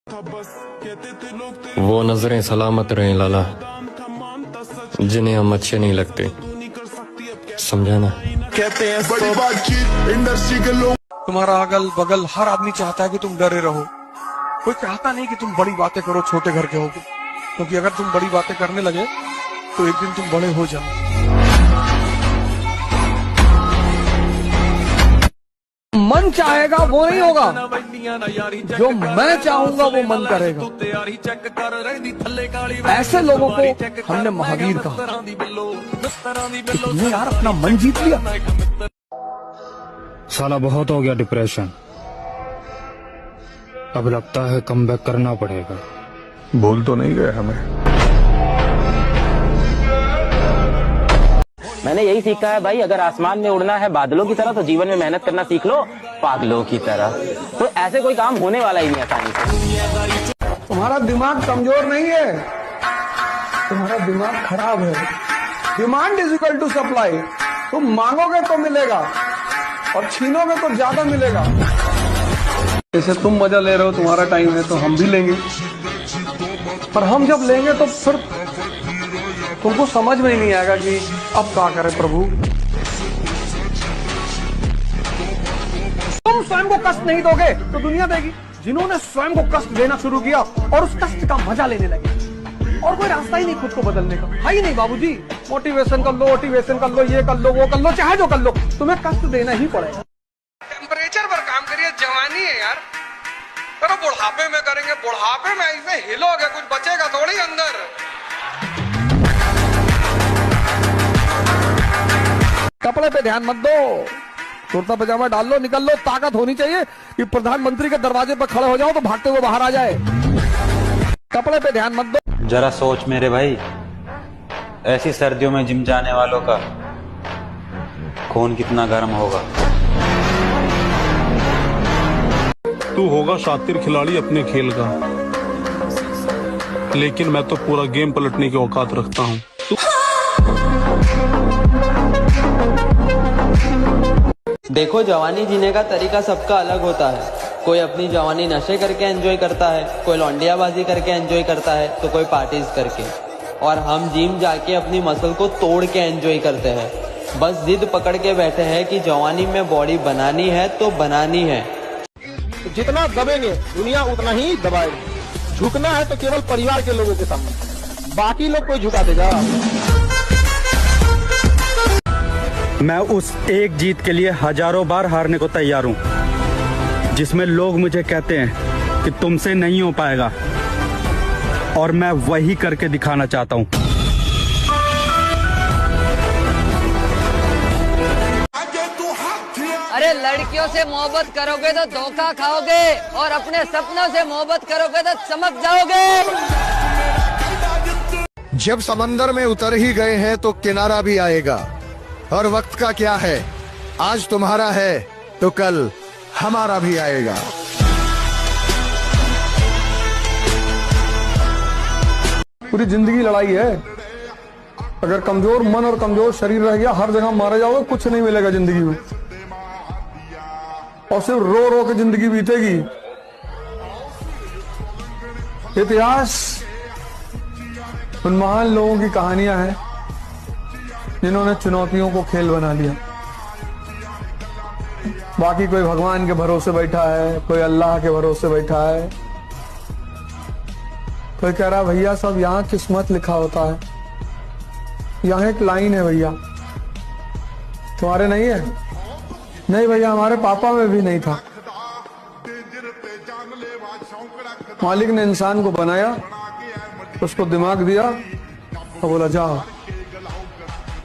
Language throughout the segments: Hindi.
वो नजरें सलामत रहें लाला, जिन्हें हम अच्छे नहीं लगते, समझा ना। कहते हैं बड़ी बातचीत इंडस्ट्री के लोग। तुम्हारा अगल बगल हर आदमी चाहता है कि तुम डरे रहो, कोई चाहता नहीं कि तुम बड़ी बातें करो, छोटे घर के होगे, क्योंकि अगर तुम बड़ी बातें करने लगे तो एक दिन तुम बड़े हो जाओ। मन चाहेगा वो नहीं होगा, जो मैं चाहूंगा वो मन करेगा। ऐसे लोगों को हमने महावीर कहा। कि तुमने यार अपना मन जीत लिया। साला बहुत हो गया डिप्रेशन, अब लगता है कमबैक करना पड़ेगा। भूल तो नहीं गए हमें। मैंने यही सीखा है भाई, अगर आसमान में उड़ना है बादलों की तरह तो जीवन में मेहनत करना सीख लो पागलों की तरह। तो ऐसे कोई काम होने वाला ही नहीं आसानी से। तुम्हारा दिमाग कमजोर नहीं है, तुम्हारा दिमाग खराब है। Demand is equal to supply. तुम मांगोगे तो मिलेगा और छीनोगे तो ज्यादा मिलेगा। जैसे तुम मजा ले रहे हो, तुम्हारा टाइम है तो हम भी लेंगे, पर हम जब लेंगे तो फिर तुमको समझ में ही नहीं आएगा कि अब क्या करें प्रभु। तुम स्वयं को कष्ट नहीं दोगे तो दुनिया देगी। जिन्होंने स्वयं को कष्ट देना शुरू किया और उस कष्ट का मजा लेने लगे, और कोई रास्ता ही नहीं खुद को बदलने का, है ही नहीं बाबूजी। मोटिवेशन कर लो, मोटिवेशन कर लो, ये कर लो, वो कर लो, चाहे जो कर लो, तुम्हें कष्ट देना ही पड़ेगा। टेम्परेचर पर काम करिए, जवानी है यार। करो बुढ़ापे में करेंगे, बुढ़ापे में ऐसे हिलोगे कुछ बचेगा थोड़ी अंदर। कपड़े पे ध्यान मत दो, कुर्ता पजामा डाल लो, निकल लो। ताकत होनी चाहिए कि प्रधानमंत्री के दरवाजे पर खड़े हो जाओ तो भागते हुए बाहर आ जाए। कपड़े पे ध्यान मत दो। जरा सोच मेरे भाई, ऐसी सर्दियों में जिम जाने वालों का खून कितना गर्म होगा। तू होगा शातिर खिलाड़ी अपने खेल का, लेकिन मैं तो पूरा गेम पलटने की औकात रखता हूँ। देखो, जवानी जीने का तरीका सबका अलग होता है। कोई अपनी जवानी नशे करके एंजॉय करता है, कोई लौंडियाबाजी करके एंजॉय करता है, तो कोई पार्टीज करके। और हम जिम जाके अपनी मसल को तोड़ के एंजॉय करते हैं। बस जिद पकड़ के बैठे हैं कि जवानी में बॉडी बनानी है तो बनानी है। जितना दबेंगे दुनिया उतना ही दबाएगी। झुकना है तो केवल परिवार के लोगों के सामने, बाकी लोग कोई झुका देगा। मैं उस एक जीत के लिए हजारों बार हारने को तैयार हूं, जिसमें लोग मुझे कहते हैं कि तुमसे नहीं हो पाएगा, और मैं वही करके दिखाना चाहता हूं। अरे लड़कियों से मोहब्बत करोगे तो धोखा खाओगे, और अपने सपनों से मोहब्बत करोगे तो चमक जाओगे। जब समंदर में उतर ही गए हैं तो किनारा भी आएगा, और वक्त का क्या है, आज तुम्हारा है तो कल हमारा भी आएगा। पूरी जिंदगी लड़ाई है। अगर कमजोर मन और कमजोर शरीर रह गया, हर जगह मारे जाओगे, कुछ नहीं मिलेगा जिंदगी में, और सिर्फ रो रो के जिंदगी बीतेगी। इतिहास उन महान लोगों की कहानियां हैं जिन्होंने चुनौतियों को खेल बना लिया। बाकी कोई भगवान के भरोसे बैठा है, कोई अल्लाह के भरोसे बैठा है, कोई कह रहा भैया सब यहाँ किस्मत लिखा होता है। यहाँ एक लाइन है भैया, तुम्हारे नहीं है? नहीं भैया, हमारे पापा में भी नहीं था। मालिक ने इंसान को बनाया, उसको दिमाग दिया और बोला जाओ,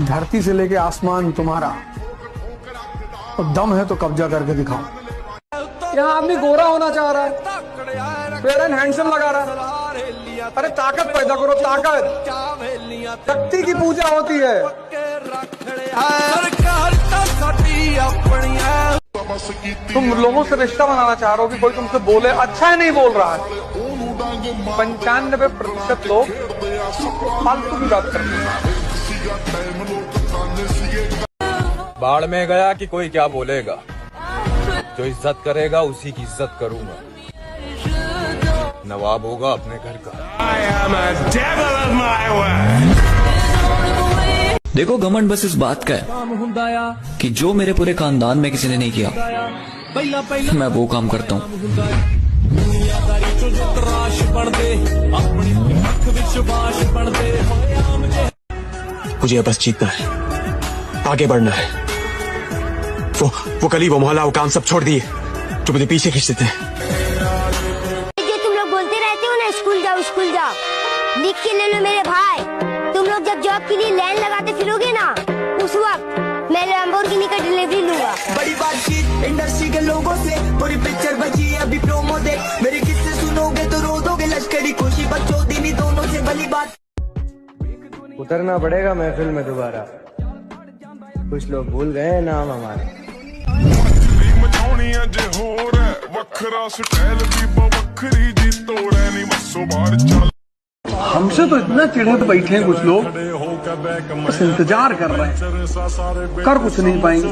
धरती से लेके आसमान तुम्हारा, और दम है तो कब्जा करके दिखाओ। यहाँ आदमी गोरा होना चाह रहा है, फेयर एंड हैंडसम लगा रहा है। अरे ताकत पैदा करो, ताकत। शक्ति की पूजा होती है। तुम लोगों से रिश्ता बनाना चाह रहे हो कि कोई तुमसे बोले अच्छा है, नहीं बोल रहा है। 95% लोग फालतू की बात करते हैं। बाढ़ में गया कि कोई क्या बोलेगा, जो इज्जत करेगा उसी की इज्जत करूंगा। न नवाब होगा अपने घर का। देखो घमंड बस इस बात का है कि जो मेरे पूरे खानदान में किसी ने नहीं किया मैं वो काम करता हूँ। मुझे बस जीतना है, आगे बढ़ना है। वो गली, वो मोहल्ला, वो काम सब छोड़ दिए जो मुझे पीछे खींच देते हैं। तुम लोग बोलते रहते हो ना स्कूल जाओ स्कूल जाओ, लिख के ले लो मेरे भाई। तुम लोग जब जॉब के लिए लाइन लगाते फिरोगे ना, उस वक्त मैं लैम्बोर्गिनी का डिलीवरी लूंगा। बड़ी बातचीत इंडस्ट्री के लोगों से, पूरी पिक्चर बची है अभी प्रोमो दे। मेरे किस्से सुनोगे तो रो दोगे, लश्करी खुशी बच्चों दीनी दोनों से भली बात। उतरना पड़ेगा महफिल में दोबारा, कुछ लोग भूल गए नाम हमारे। हमसे तो इतना चिढ़े बैठे हैं कुछ लोग, बस इंतजार कर रहे हैं, कर कुछ नहीं पाएंगे।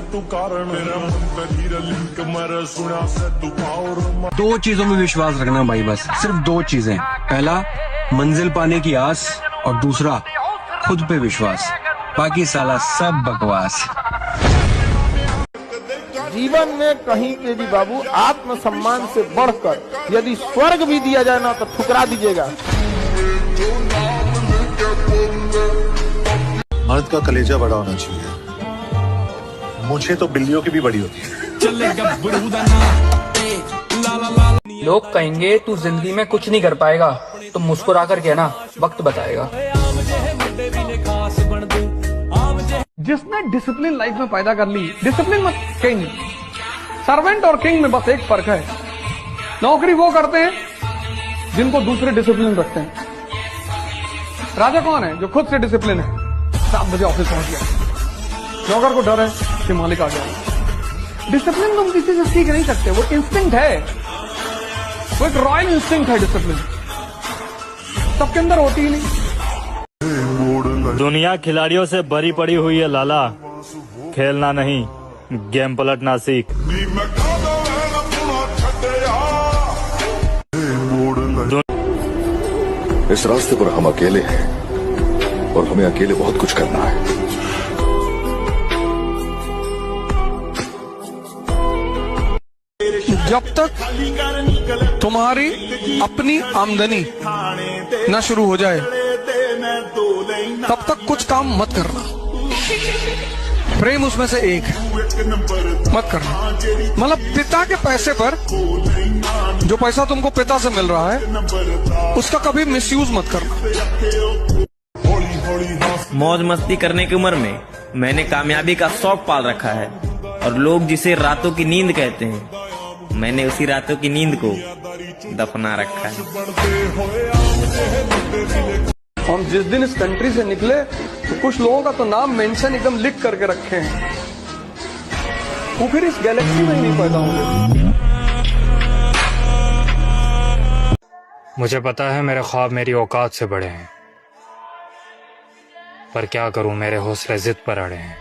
दो चीजों में विश्वास रखना भाई, बस सिर्फ दो चीजें। पहला मंजिल पाने की आस, और दूसरा खुद पे विश्वास। बाकी साला सब बकवास। जीवन में कहीं के भी बाबू आत्मसम्मान से बढ़कर यदि स्वर्ग भी दिया जाए ना तो ठुकरा दीजिएगा। मर्द का कलेजा बड़ा होना चाहिए, मुझे तो बिल्लियों की भी बड़ी होती है। लोग कहेंगे तू जिंदगी में कुछ नहीं कर पाएगा, तो मुस्कुरा कर कहना वक्त बताएगा। जिसने डिसिप्लिन लाइफ में पैदा कर ली, डिसिप्लिन मत किंग, सर्वेंट और किंग में बस एक फर्क है, नौकरी वो करते हैं जिनको दूसरे डिसिप्लिन रखते हैं। राजा कौन है? जो खुद से डिसिप्लिन है, 7 बजे ऑफिस पहुंच गया, नौकर को डर है कि मालिक आ गया। डिसिप्लिन तुम किसी से सीख नहीं सकते, वो इंस्टिंक्ट है, वो एक रॉयल इंस्टिंक्ट है। डिसिप्लिन सबके अंदर होती ही नहीं। दुनिया खिलाड़ियों से भरी पड़ी हुई है लाला, खेलना नहीं गेम पलटना सीख। इस रास्ते पर हम अकेले हैं और हमें अकेले बहुत कुछ करना है। जब तक तुम्हारी अपनी आमदनी न शुरू हो जाए तब तक कुछ काम मत करना। प्रेम उसमें से एक है, मत करना। मतलब पिता के पैसे पर, जो पैसा तुमको पिता से मिल रहा है, उसका कभी मिसयूज मत करना। मौज मस्ती करने की उम्र में मैंने कामयाबी का शौक पाल रखा है, और लोग जिसे रातों की नींद कहते हैं, मैंने उसी रातों की नींद को दफना रखा है। हम जिस दिन इस कंट्री से निकले तो कुछ लोगों का तो नाम मेंशन एकदम लिख करके रखे हैं, वो फिर इस गैलेक्सी में ही नहीं पैदा होंगे। मुझे पता है मेरे ख्वाब मेरी औकात से बड़े हैं, पर क्या करूं, मेरे हौसले जिद पर अड़े हैं।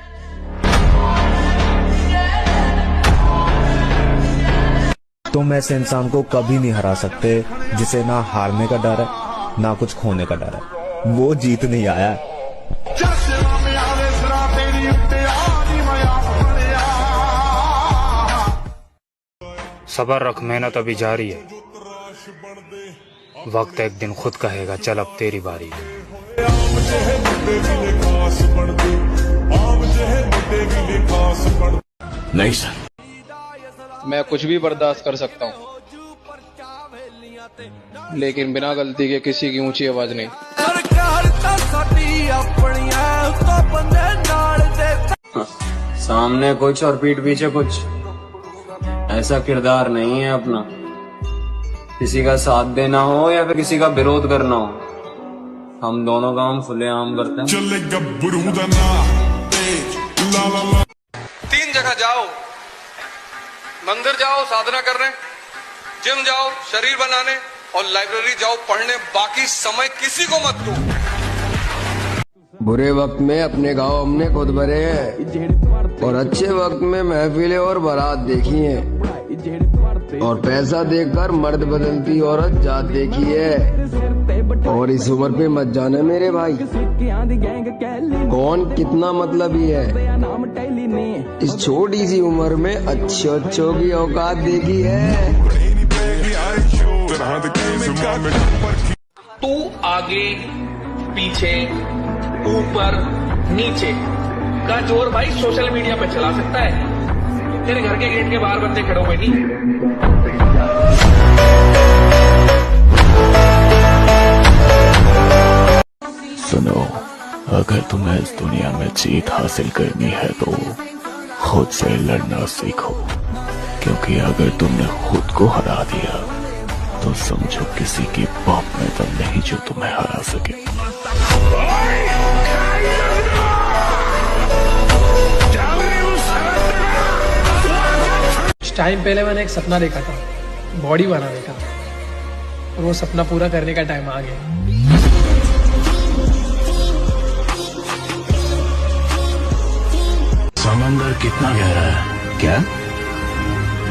तुम ऐसे इंसान को कभी नहीं हरा सकते जिसे ना हारने का डर है ना कुछ खोने का डर है। वो जीत नहीं आया। सबर रख, मेहनत अभी जारी है, वक्त एक दिन खुद कहेगा चल अब तेरी बारी है। नहीं सर, मैं कुछ भी बर्दाश्त कर सकता हूँ, लेकिन बिना गलती के किसी की ऊंची आवाज नहीं। सामने कुछ और पीठ पीछे कुछ, ऐसा किरदार नहीं है अपना। किसी का साथ देना हो या फिर किसी का विरोध करना हो, हम दोनों काम खुलेआम करते हैं। 3 जगह जाओ, मंदिर जाओ साधना करने, जिम जाओ शरीर बनाने, और लाइब्रेरी जाओ पढ़ने। बाकी समय किसी को मत दो। बुरे वक्त में अपने गांव हमने खुद भरे हैं, और अच्छे वक्त में महफिलें और बारात देखी हैं। और पैसा देखकर मर्द बदलती औरत जात देखी है। और इस उम्र पे मत जाना मेरे भाई, कौन कितना मतलबी है। इस छोटी सी उम्र में अच्छों की औकात देखी है। तू आगे पीछे ऊपर नीचे का जोर भाई सोशल मीडिया पे चला सकता है। तेरे घर के गेट के बाहर बंदे खड़े हुए नहीं। सुनो, अगर तुम्हें इस दुनिया में जीत हासिल करनी है तो खुद से लड़ना सीखो, क्योंकि अगर तुमने खुद को हरा दिया तो समझो किसी की बाप में दम नहीं जो तुम्हें हरा सके। कुछ टाइम पहले मैंने एक सपना देखा था, बॉडी बनाने का, और वो सपना पूरा करने का टाइम आ गया। समंदर कितना गहरा है? क्या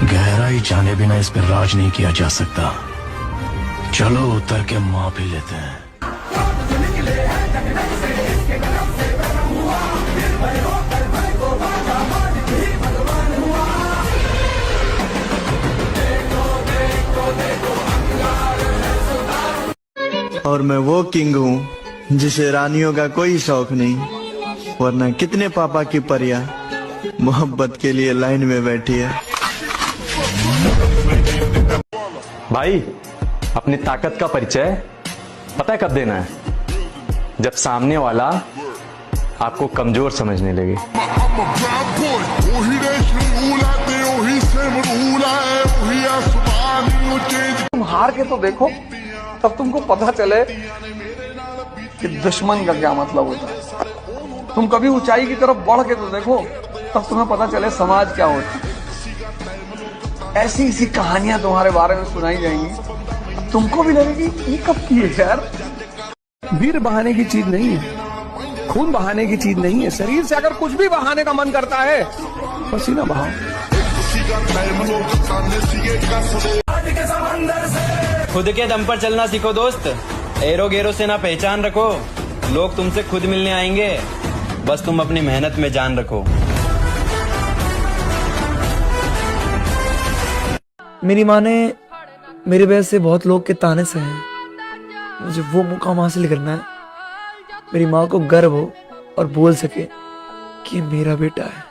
गहराई जाने बिना इस पर राज नहीं किया जा सकता। चलो उतर के माप ही लेते हैं। और मैं वो किंग हूँ जिसे रानियों का कोई शौक नहीं, वरना कितने पापा की परियां मोहब्बत के लिए लाइन में बैठी है। भाई, अपनी ताकत का परिचय पता है कब देना है? जब सामने वाला आपको कमजोर समझने लगे। तुम हार के तो देखो, तब तुमको पता चले कि दुश्मन का क्या मतलब होता है। तुम कभी ऊंचाई की तरफ बढ़ के तो देखो, तब तुम्हें पता चले समाज क्या होता है। ऐसी ऐसी कहानियां तुम्हारे बारे में सुनाई जाएंगी, तुमको भी लगेगी ये कब की है यार। वीर बहाने की चीज नहीं है, खून बहाने की चीज नहीं है। शरीर से अगर कुछ भी बहाने का मन करता है, पसीना बहाओ। खुद के दम पर चलना सीखो दोस्त, एरो गेरो से ना पहचान रखो। लोग तुमसे खुद मिलने आएंगे, बस तुम अपनी मेहनत में जान रखो। मेरी माँ ने मेरी वजह से बहुत लोग के ताने सहे हैं। मुझे वो मुकाम हासिल करना है, मेरी माँ को गर्व हो और बोल सके कि ये मेरा बेटा है।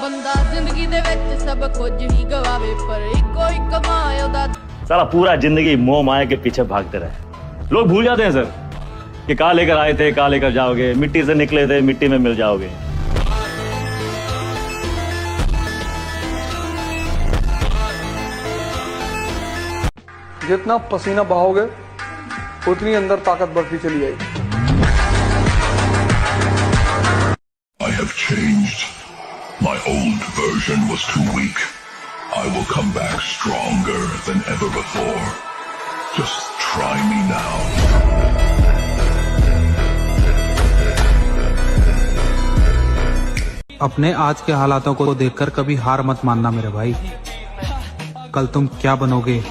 बंदा जिंदगी दे विच सब कुछ ही गवावे, पर इको इक माया दा सारा पूरा जिंदगी मोह माया के पीछे भागते रहे। लोग भूल जाते हैं सर कि कहाँ लेकर आए थे, कहाँ लेकर जाओगे। मिट्टी से निकले थे, मिट्टी में मिल जाओगे। जितना पसीना बहाओगे उतनी अंदर ताकत बढ़ती चली जाएगी। I have changed. My old version was too weak. I will come back stronger than ever before. Just try me now. अपने आज के हालातों को देखकर कभी हार मत मानना मेरे भाई। कल तुम क्या बनोगे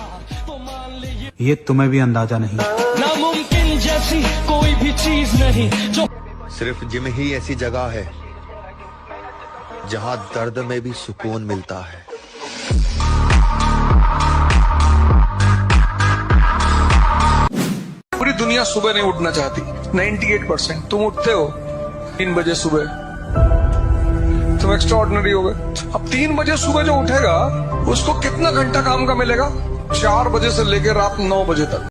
ये तुम्हें भी अंदाजा नहीं। नामुमकिन जैसी कोई भी चीज नहीं जो सिर्फ जिम ही ऐसी जगह है जहां दर्द में भी सुकून मिलता है। पूरी दुनिया सुबह नहीं उठना चाहती। 98% तुम उठते हो 3 बजे सुबह, तुम एक्स्ट्राऑर्डिनरी हो गए। अब 3 बजे सुबह जो उठेगा उसको कितना घंटा काम का मिलेगा? 4 बजे से लेकर रात 9 बजे तक।